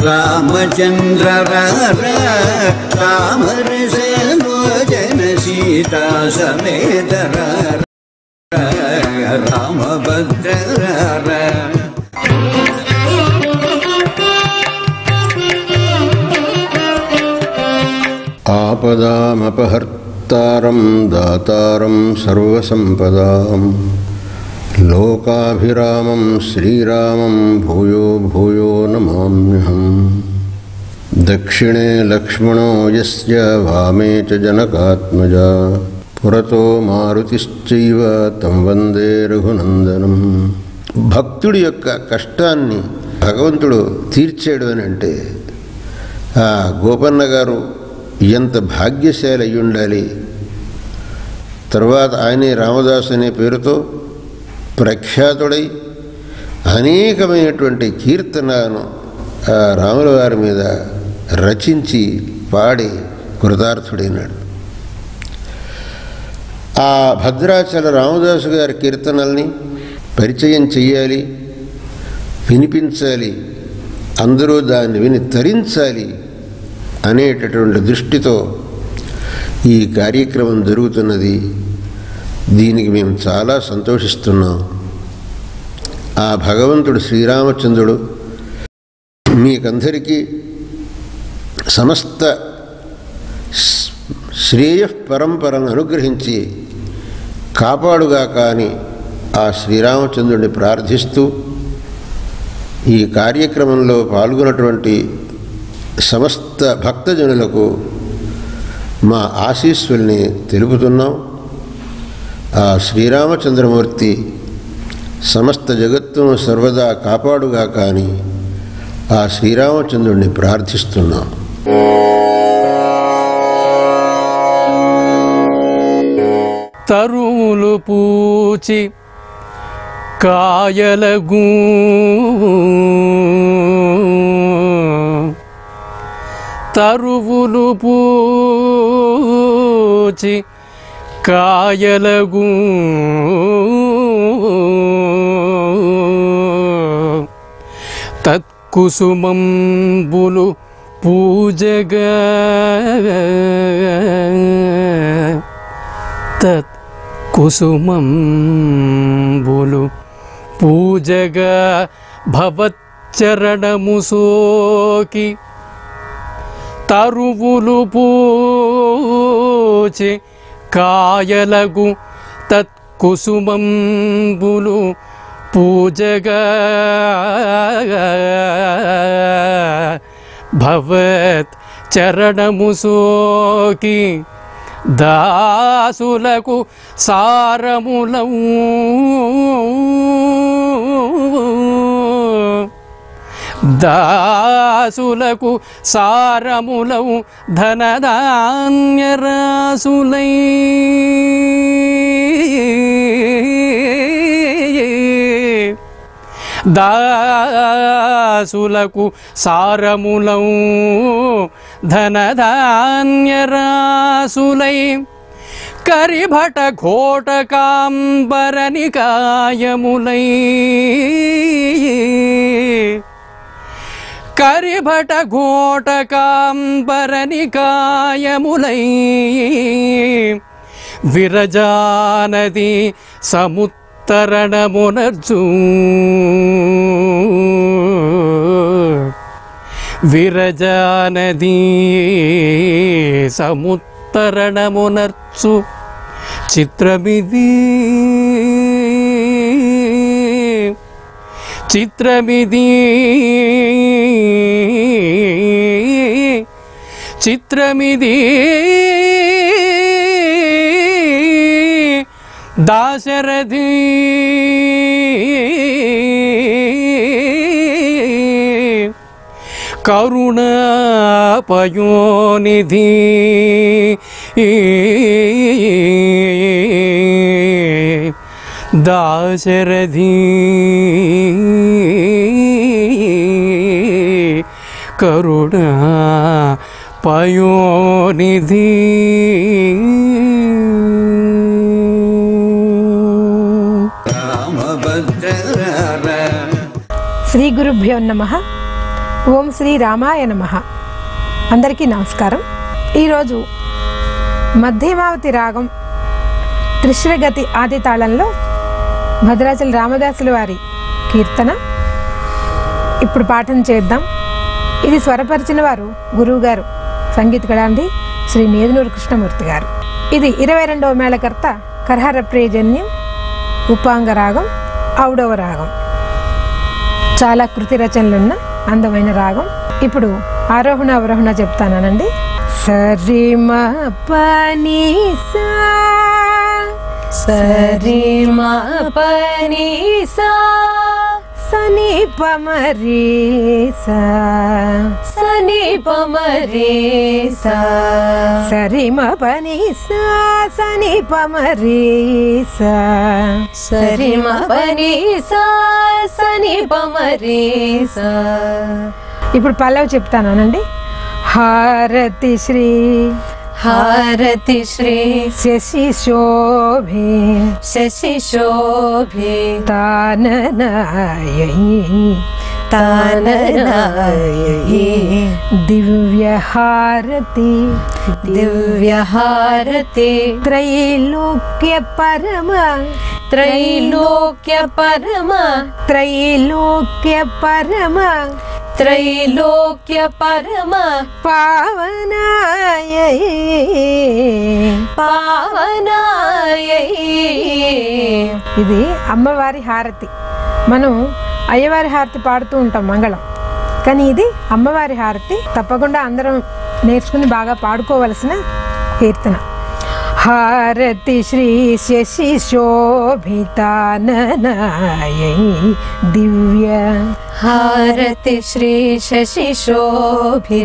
రామచంద్ర రామరసలోచన సీతా సమేత రామభద్ర ఆపదామపహర్తారం దాతారం సర్వసంపదాం లోకాభిరామం శ్రీరామం భూయో భూయో నమామ్యహం. దక్షిణే లక్ష్మణో యస్య వామే చ జనకాత్మజా పురతో మారుతిశ్చైవ తం వందే రఘునందనం. భక్తుడి యొక్క కష్టాన్ని భగవంతుడు తీర్చాడు అని అంటే ఆ గోపన్న గారు ఎంత భాగ్యశాలి అయి ఉండాలి. తర్వాత ఆయనే రామదాసు అనే పేరుతో ప్రఖ్యాతుడై అనేకమైనటువంటి కీర్తనలను ఆ రాముల వారి మీద రచించి పాడి కృతార్థుడైనాడు. ఆ భద్రాచల రామదాసు గారి కీర్తనల్ని పరిచయం చెయ్యాలి, వినిపించాలి, అందరూ దాన్ని విని తరించాలి అనేటటువంటి దృష్టితో ఈ కార్యక్రమం జరుగుతున్నది. దీనికి మేము చాలా సంతోషిస్తున్నాం. ఆ భగవంతుడు శ్రీరామచంద్రుడు మీకందరికీ సమస్త శ్రేయ పరంపరను అనుగ్రహించి కాపాడుగాక అని ఆ శ్రీరామచంద్రుడిని ప్రార్థిస్తూ ఈ కార్యక్రమంలో పాల్గొన్నటువంటి సమస్త భక్తజనులకు మా ఆశీస్సుల్ని తెలుపుతున్నాం. ఆ శ్రీరామచంద్రమూర్తి సమస్త జగత్తును సర్వదా కాపాడుగాక అని ఆ శ్రీరామచంద్రుడిని ప్రార్థిస్తున్నాం. తరువులు పూచి కాయలగు తరువులు పూచి కాయలగు తత్కుసుమంబులు పూజగా తత్కుసుమంబులు పూజగా భవచ్చరణము సోకి తరువులు పూచి కాయలగు తత్కుసుమంబులు పూజగా భవత్ చరణము సోకి దాసులకు సారములవు దాసులకు సారములవు ధనధాన్యరాసులై దాసులకు సారములవు ధనధాన్యరాసులై కరిభట ఘోటకాంబరనికాయములై కరిభట ఘోటకాంబరనికాయములై విరజానది సముత్తరణమునర్జు విరజానది సముత్తరణమునర్చు చిత్రమిది చిత్రమిది చిత్రమిది దాశరథి కరుణాపయోనిధి దాశరథి కరుణా పయోనిధి. శ్రీ గురు గురుభ్యో నమః. ఓం శ్రీ రామాయ నమః. అందరికీ నమస్కారం. ఈరోజు మధ్యమావతి రాగం త్రిశ్రగతి ఆది తాళంలో భద్రాచల రామదాసుల వారి కీర్తన ఇప్పుడు పాఠం చేద్దాం. ఇది స్వరపరిచిన వారు గురువుగారు సంగీత కళాంధి శ్రీ నేదునూరు కృష్ణమూర్తి గారు. ఇది 22వ మేళకర్త కర్హర ప్రియజన్యం ఉపాంగ రాగం, ఔడవ రాగం. చాలా కృతి రచనలున్న అందమైన రాగం. ఇప్పుడు ఆరోహణ అవరోహణ చెప్తానండి. సరి మ పని సా, సరి మ పని సా, సని పమరి సా, సని పమరి సా, సరి మ పని సా, సని పమరి సా, సరి మ పని సా, సని పమరి సా. ఇప్పుడు పల్లవి చెప్తానండి. హారతి శ్రీ హారతి శ్రీ శశి శోభే శశి శోభే తాననాయై తాననాయై దివ్య హారతి దివ్య హారతి త్రైలోక్య పరమ త్రైలోక్య పరమ త్రైలోక్య పరమ త్రైలోక్య పరమ పావనాయై పావనాయై. ఇది అమ్మవారి హారతి. మనం అయ్యవారి హారతి పాడుతూ ఉంటాం మంగళం, కానీ ఇది అమ్మవారి హారతి. తప్పకుండా అందరం నేర్చుకుని బాగా పాడుకోవలసిన కీర్తన. హారతి శ్రీ శశి శోభితాననాయై దివ్య హారతి శ్రీ శశి శోభితాననాయై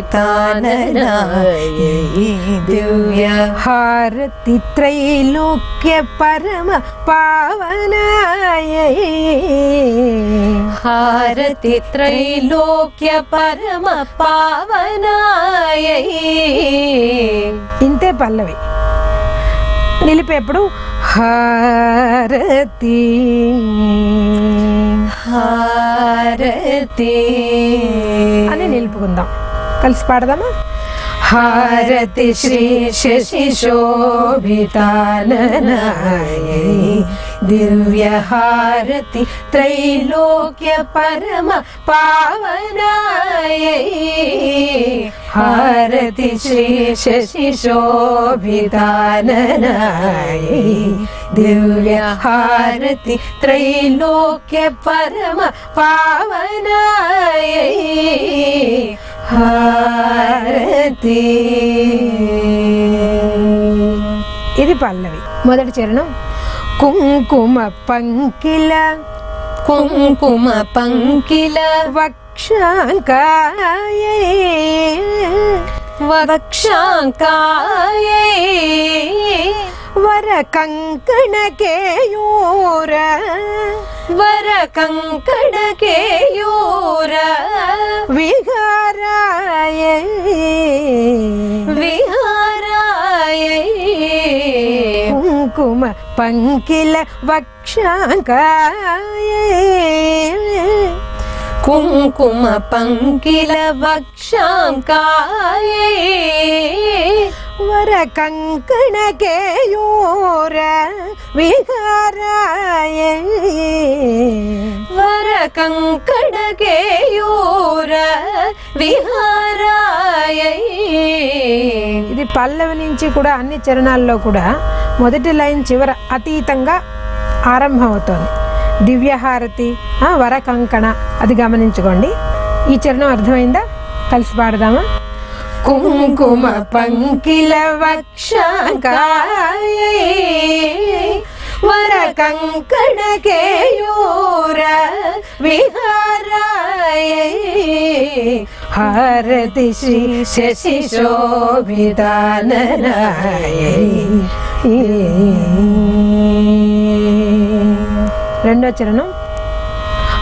దివ్య హారతి త్రైలోక్య పరమ పావనాయై హారతి త్రైలోక్య పరమ పావనాయై. ఇంతే పల్లవి. నిలిపేప్పుడు హారతి హారతి అని నిలుపుకుందాం. కలిసి పాడదామా? హారతి శ్రీ శశి శోభితాననాయై దివ్య హారతి త్రైలోక్య పరమ పావనాయై హారతి శ్రీ శశి శోభితాననాయై దివ్య హారతి త్రైలోక్య పరమ పావనాయై హారతి. ఇది పల్లవి. మొదటి చరణం. కుంకుమ పంకిల కుంకుమ పంకిల వక్షాంకాయై వక్షాంకాయై వర కంకణ కేయూర వర కంకణ కేయూర విహారాయై విహారాయై కుంకుమ పంకిల వక్షాంకాయై కుంకుమ పంకిల వక్షాంకాయై వర కంకణ కేయూర విహారాయై వర కంకణ కేయూర విహారాయై. ఇది పల్లవి నుంచి కూడా అన్ని చరణాల్లో కూడా మొదటి లైన్ చివర అతీతంగా ఆరంభమవుతోంది. దివ్యహారతి, వర కంకణ, అది గమనించుకోండి. ఈ చరణం అర్థమైందా? కలిసి పాడదామా? కుంకుమ పంకిల వక్షాంకాయై వర కంకణ కేయూర విహారాయై హారతి శ్రీ శశి శోభితాననాయై. రెండో చరణం.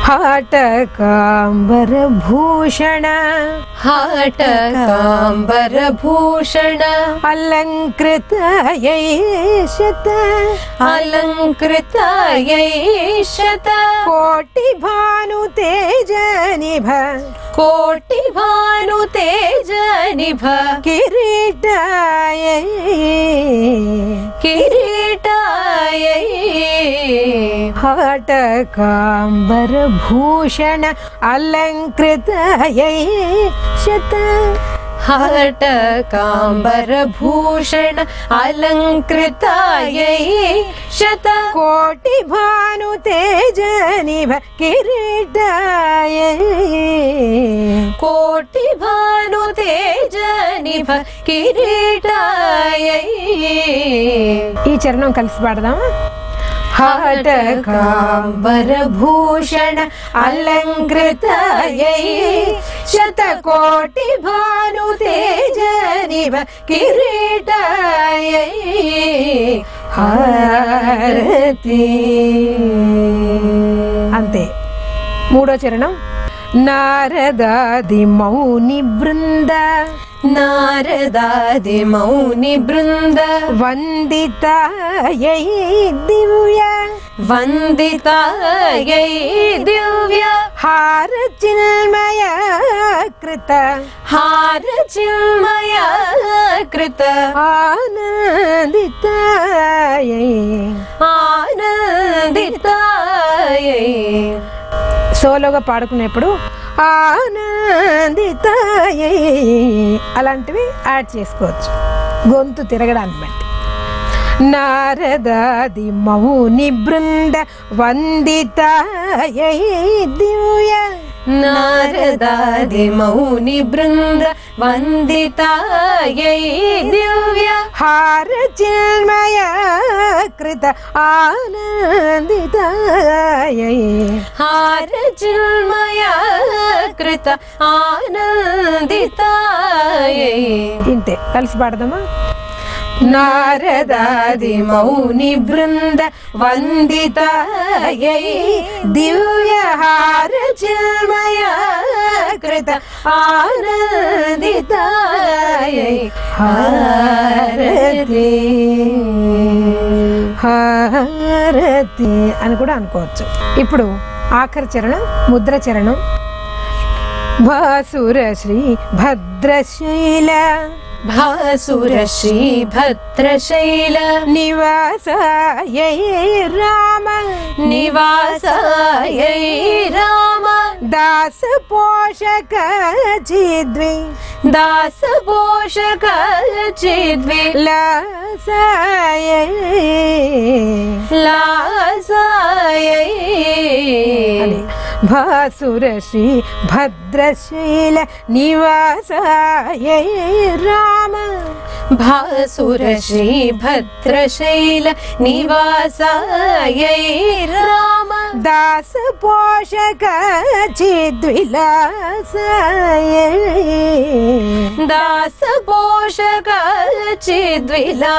हाटकाम्बरभूषण हाटकाम्बरभूषण अलङ्कृतयैषत अलङ्कृतयैषत कोटिभानुतेजनिभ कोटिभानुतेजनिभ किरीटाय किरीटायै हाटकाम्बरभूषण अलङ्कृतयैषत हाटकाम्बरभूषण अलङ्कृतायै कोटिभानुतेजनिभ किरीटाय कोटिभानुतेजनिभ किरीटायै ఈ చరణం కలిసి పాడదామా हाटकाम्बरभूषण अलङ्कृतयै शतकोटिभानुतेजनिभ किरीटायै హారతి. అంతే. మూడో చరణం నారదాది మౌని బృంద నారదాది మౌని బృంద వందితాయై దివ్య వందితాయై దివ్య హార చిన్మయ కృత హార చిన్మయ కృత ఆనందితాయై ఆనందితాయై. సోలోగా పాడుకునేప్పుడు ఆనందితాయై అలాంటివి యాడ్ చేసుకోవచ్చు గొంతు తిరగడాన్ని బట్టి. నారదాది మౌని బృంద వందితాయై దివ్య నారదాది మౌని బృంద వందితాయై దివ్య హార చిన్మయ కృత ఆనందితాయై హార చిన్మయ కృత ఆనందితాయై. ఇంతే. కలిసి పాడదామా. నారదాది మౌని బృంద వందితాయై దివ్య హార చిన్మయ కృత ఆనందితాయై హారతి హారతి అని కూడా అనుకోవచ్చు. ఇప్పుడు ఆఖరి చరణం ముద్ర చరణం. భాసుర శ్రీ భద్రశైల భాసుర శ్రీ భద్రశైల నివాసాయై రామ నివాసాయై రామ దాస పోషక చిద్వి దాస పోషక చిద్వి లాసాయై లాసాయై. భాసుర శ్రీ భద్రశైల నివాసాయై రామ భాసుర శ్రీ భద్రశైల నివాసాయై రామ దాస పోషక చిద్విలాసాయై దాస పోషక చిద్విలాసాయై.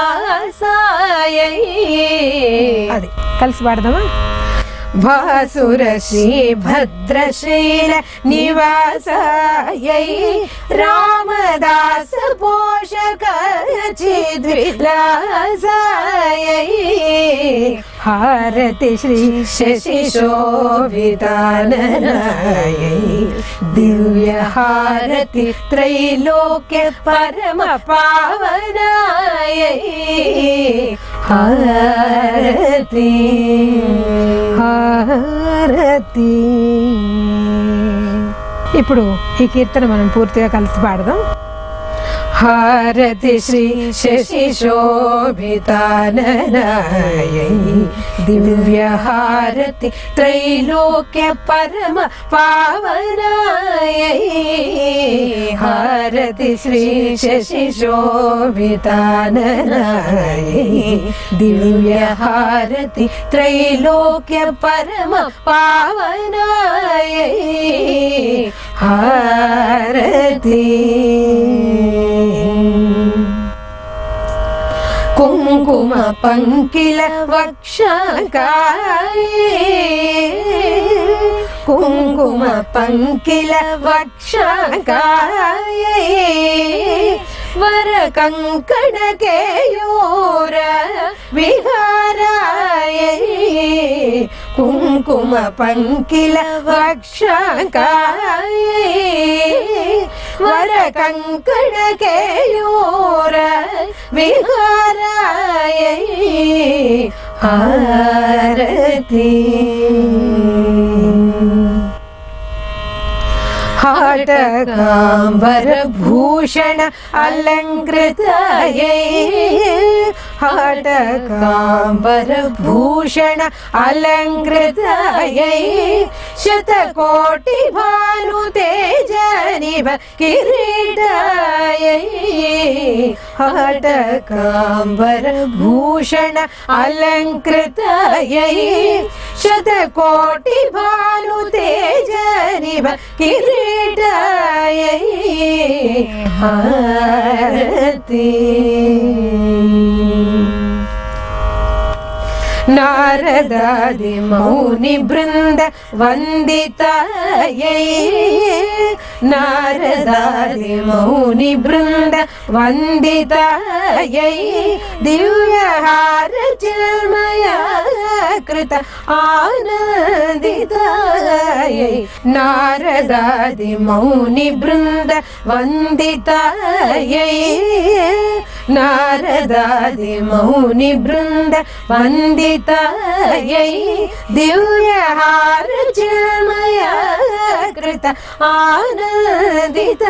అది కలిసి పాడదామా. భాసుర శ్రీ భద్రశైల నివాసాయై రామదాస పోషక చిద్విలాసాయై హారతి శ్రీ శశి శోభితాననాయై దివ్య హారతి త్రైలోక్య పరమ పావనాయై హారతి హారతి. ఇప్పుడు ఈ కీర్తన మనం పూర్తిగా కలిసి పాడదాం. హారతి శ్రీ శశి శోభితాననాయై దివ్య హారతి త్రైలోక్య పరమ పావనాయై హారతి శ్రీ శశి శోభితాననాయై దివ్య హారతి త్రైలోక్య పరమ పావనాయై హారతి. కుంకుమ పంకిల వక్షకాయే कुङ्कुम पङ्किल वक्षाङ्कायै वर कङ्कण केयूर विहारायै कुङ्कुम पङ्किल वक्षाङ्कायै वर कङ्कण केयूर विहारायै आरती हाटकाम्बर भूषण अलङ्कृतायै हाटकाम्बर भूषण अलङ्कृतायै शतकोटि भानुतेजनिभ किरीटायै हाटकाम्बर भूषण अलङ्कृतायै शतकोटि भानुतेजनिभ किरीटायै आरती नारदादि मौनि बृन्द वन्दितायै नारदादि मौनि बृन्द वन्दितायै दिव्यहार चिन्मया कृत आनन्दितायै नारदादि मौनि बृन्द वन्दितायै नारदादि मौनि बृन्द वन्दितायै दिव्यहार चिन्मया कृत आनन्दितायै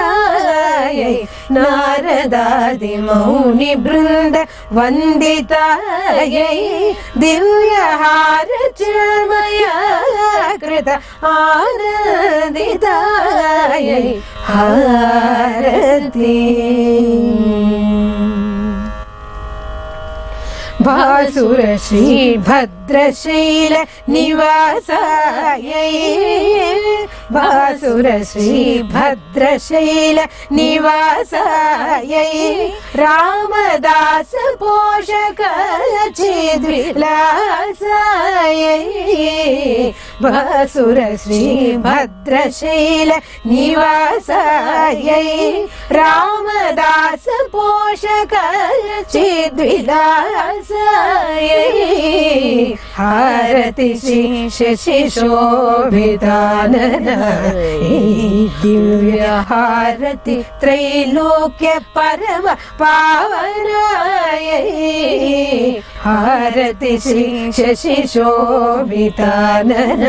नारदादि मौनि बृन्द वन्दितायै दिव्यहार चिन्मया कृत आनन्दितायै आरती भासुर श्री भद्रशैल निवासायै भासुर श्री भद्रशैल निवासायै रामदास पोषक चिद्विलासायै भासुर श्री भद्रशैल निवासायै रामदास पोषक चिद्विलासायै हारति श्री शशि शोभितानन दिव्य हारति त्रैलोक्य परम पावनायै हारति श्री शशि शोभितानन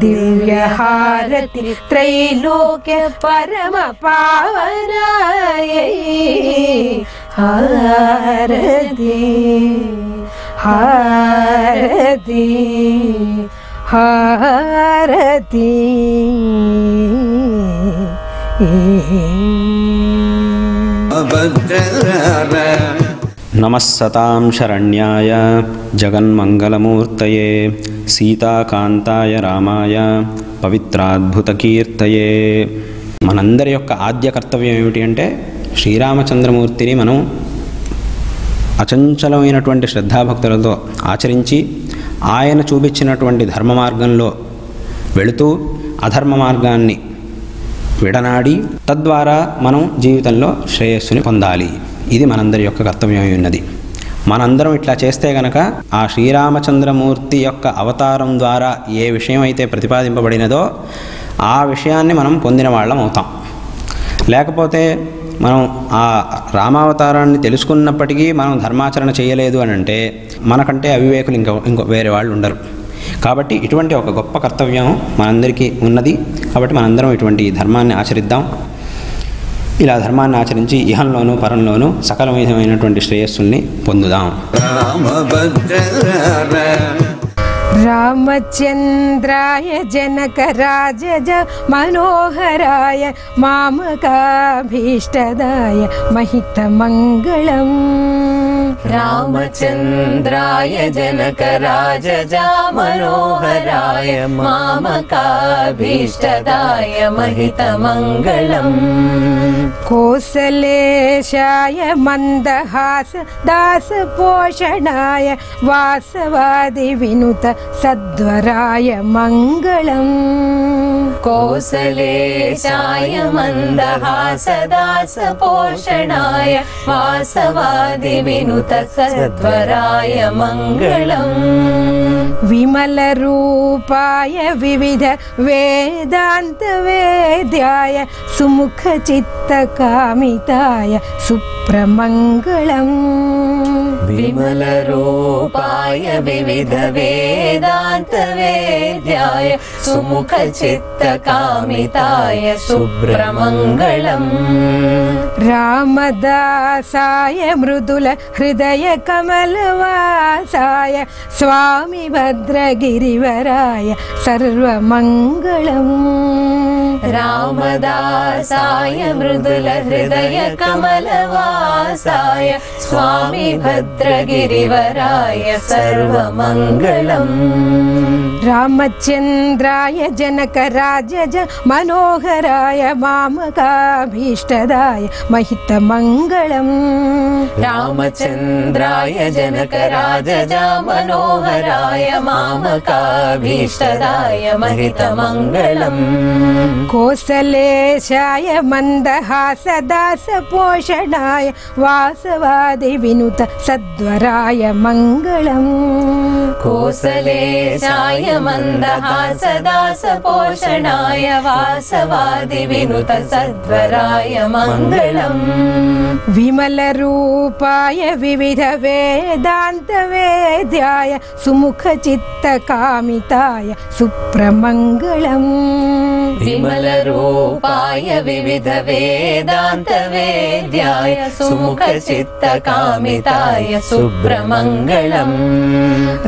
दिव्य हारति त्रैलोक्य परम पावनायै हारति हारति हारति नमस्सतां शरण्याय जगन्मङ्गलमूर्तये सीताकान्ताय रामाय పవిత్రాద్భుతకీర్తయే. మనందరి యొక్క ఆద్య కర్తవ్యం ఏమిటి అంటే శ్రీరామచంద్రమూర్తిని మనం అచంచలమైనటువంటి శ్రద్ధాభక్తులతో ఆచరించి ఆయన చూపించినటువంటి ధర్మ మార్గంలో వెళుతూ అధర్మ మార్గాన్ని విడనాడి తద్వారా మనం జీవితంలో శ్రేయస్సుని పొందాలి. ఇది మనందరి యొక్క కర్తవ్యం ఉన్నది. మనందరం ఇట్లా చేస్తే గనక ఆ శ్రీరామచంద్రమూర్తి యొక్క అవతారం ద్వారా ఏ విషయం అయితే ప్రతిపాదింపబడినదో ఆ విషయాన్ని మనం పొందిన వాళ్ళం అవుతాం. లేకపోతే మనం ఆ రామావతారాన్ని తెలుసుకున్నప్పటికీ మనం ధర్మాచరణ చేయలేదు అని అంటే మనకంటే అవివేకులు ఇంకో వేరే వాళ్ళు ఉండరు. కాబట్టి ఇటువంటి ఒక గొప్ప కర్తవ్యం మనందరికీ ఉన్నది. కాబట్టి మనందరం ఇటువంటి ధర్మాన్ని ఆచరిద్దాం. ఇలా ధర్మాన్ని ఆచరించి ఇహంలోనూ పరంలోనూ సకలమైనటువంటి శ్రేయస్సుల్ని పొందుదాం. రామచంద్రాయ జనకరాజ మనోహరాయ మామకాభీష్టదాయ మహితమంగళం. रामचन्द्राय जनकराजजा मनोहराय मामकाभीष्टदाय महितमङ्गलम् कोसलेशाय मन्दहास दासपोषणाय वासवादि विनुत सद्वराय मङ्गलम् कोसलेशाय मन्दहास दासपोषणाय वासवादि विनुत सद्वराय मङ्गलम् विमलरूपाय विविध वेदान्त वेद्याय सुमुखचित्तकामिताय सुप्रमङ्गलम् विमलरूपाय विविध वेदान्त वेद्याय सुमुखचित्तकामिताय सुप्रमङ्गलम् रामदासाय मृदुल हृदय कमलवासाय स्वामी भद्रगिरिवराय सर्वमङ्गलम् रामदासाय मृदुल हृदय कमलवासाय स्वामी भद्रगिरिवराय सर्वमङ्गलम् रामचन्द्राय जनकराजज मनोहराय मामकाभीष्टदाय महितमङ्गलम् रामचन्द्राय जनकराजजा मनोहराय मामकाभीष्टदाय महितमङ्गलम् कोसलेशाय मन्दहास दासपोषणाय वासवादि विनुत सद्वराय मङ्गलम् कोसलेशाय मन्दहास दासपोषणाय वासवादि विनुत सद्वराय मङ्गलम् विमलरूपाय विविध वेदान्त वेद्याय सुमुखचित्तकामिताय सुप्रमङ्गलम् विमलरूपाय विविध वेदान्त वेद्याय सुमुखचित्तकामिताय सुप्रमङ्गलम्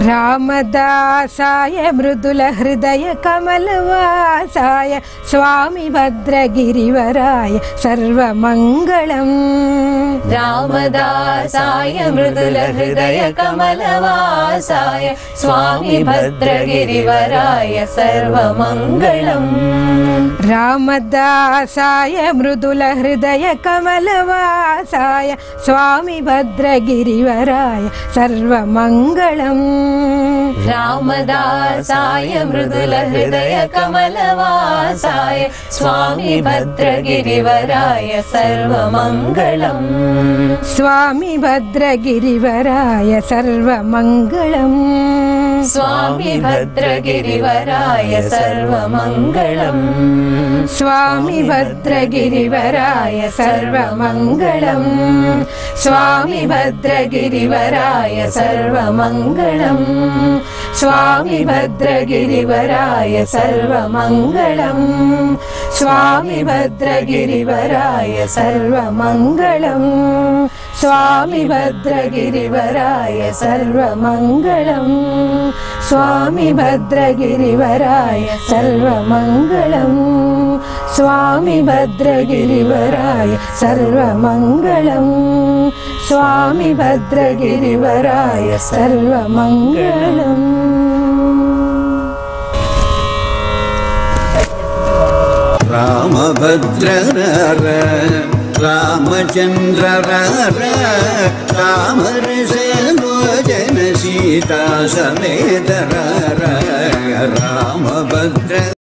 रामदासाय मृदुल हृदय कमलवासाय स्वामी भद्रगिरिवराय सर्वमङ्गलम् रामदासाय मृदुल हृदय कमलवासाय स्वामी भद्रगिरिवराय सर्वमङ्गलम् रामदासाय मृदुल हृदय कमलवासाय स्वामी भद्रगिरिवराय सर्वमङ्गलम् रामदासाय मृदुल हृदय कमलवासाय स्वामी भद्रगिरिवराय सर्वमङ्गलम् स्वामी भद्रगिरिवराय सर्वमङ्गलम् स्वामी भद्रगिरिवराय सर्वमङ्गलम् स्वामी भद्रगिरिवराय सर्वमङ्गलम् स्वामी भद्रगिरिवराय सर्वमङ्गलम् स्वामी भद्रगिरिवराय सर्वमङ्गलम् स्वामी भद्रगिरिवराय सर्वमङ्गलम् स्वामी भद्रगिरिवराय सर्वमङ्गलम् स्वामी भद्रगिरिवराय सर्वमङ्गलम् स्वामी भद्रगिरिवराय सर्वमङ्गलम् स्वामी भद्रगिरिवराय सर्वमङ्गलम् रामभद्र रामचन्द्र रामरसेन सीता समेत रामभद्र